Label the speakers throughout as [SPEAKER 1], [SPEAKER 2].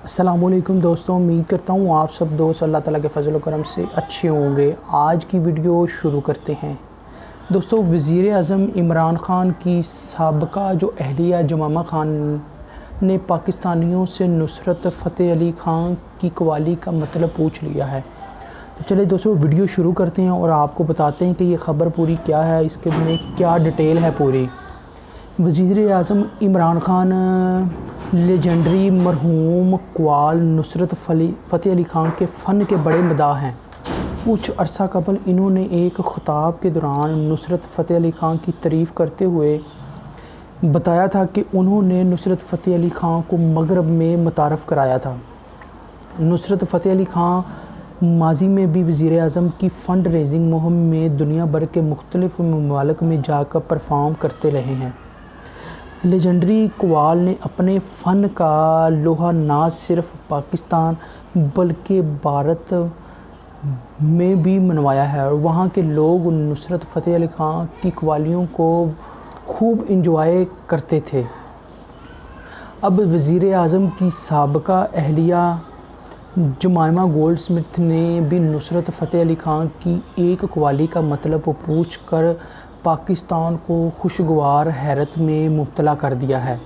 [SPEAKER 1] अस्सलामुअलैकुम दोस्तों, उम्मीद करता हूँ आप सब दोस्त अल्लाह ताला के फजल करम से अच्छे होंगे। आज की वीडियो शुरू करते हैं। दोस्तों, वज़ीर आज़म इमरान ख़ान की साबका जो अहलिया जमामा ख़ान ने पाकिस्तानियों से नुसरत फ़तेह अली ख़ान की कवाली का मतलब पूछ लिया है। तो चलिए दोस्तों, वीडियो शुरू करते हैं और आपको बताते हैं कि ये ख़बर पूरी क्या है, इसके में क्या डिटेल है पूरी। वज़ीर आज़म इमरान ख़ान लेजेंडरी मरहूम कव्वाल नुसरत फ़तेह अली ख़ान के फ़न के बड़े मदाह हैं। कुछ अरसा कबल इन्होंने एक ख़िताब के दौरान नुसरत फ़तेह अली ख़ान की तारीफ़ करते हुए बताया था कि उन्होंने नुसरत फ़तेह अली ख़ान को मगरब में मुतारफ़ कराया था। नुसरत फ़तेह अली ख़ान माजी में भी वज़ीर आज़म की फ़ंड रेजिंग मुहिम में दुनिया भर के मुख्तलिफ़ ममालिक में जाकर परफॉर्म करते रहे हैं। लेजेंडरी कव्वाल ने अपने फ़न का लोहा ना सिर्फ पाकिस्तान बल्कि भारत में भी मनवाया है और वहाँ के लोग नुसरत फ़तेह अली ख़ान की कव्वालियों को खूब इंजॉय करते थे। अब वज़ीर आज़म की साबका अहलिया जमामा गोल्डस्मिथ ने भी नुसरत फ़तेह अली ख़ान की एक कव्वाली का मतलब पूछ कर पाकिस्तान को खुशगवार हैरत में मुब्तला कर दिया है।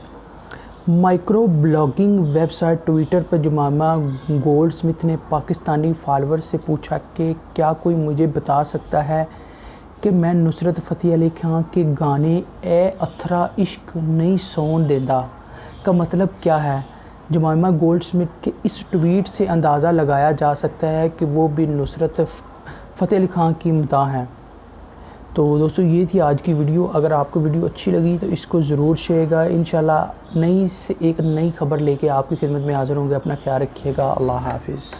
[SPEAKER 1] माइक्रो ब्लॉगिंग वेबसाइट ट्विटर पर जमामा गोल्डस्मिथ ने पाकिस्तानी फॉलोअर से पूछा कि क्या कोई मुझे बता सकता है कि मैं नुसरत फ़तेह अली ख़ान के गाने ए अथरा इश्क नहीं सौन देंदा का मतलब क्या है। जमामा गोल्डस्मिथ के इस ट्वीट से अंदाज़ा लगाया जा सकता है कि वो भी नुसरत फ़तेह अली ख़ान की मदाह हैं। तो दोस्तों, ये थी आज की वीडियो। अगर आपको वीडियो अच्छी लगी तो इसको ज़रूर शेयरगा। इंशाल्लाह नई से एक नई खबर लेके आपकी खिदमत में हाज़िर होंगे। अपना ख्याल रखिएगा। अल्लाह हाफ़िज़।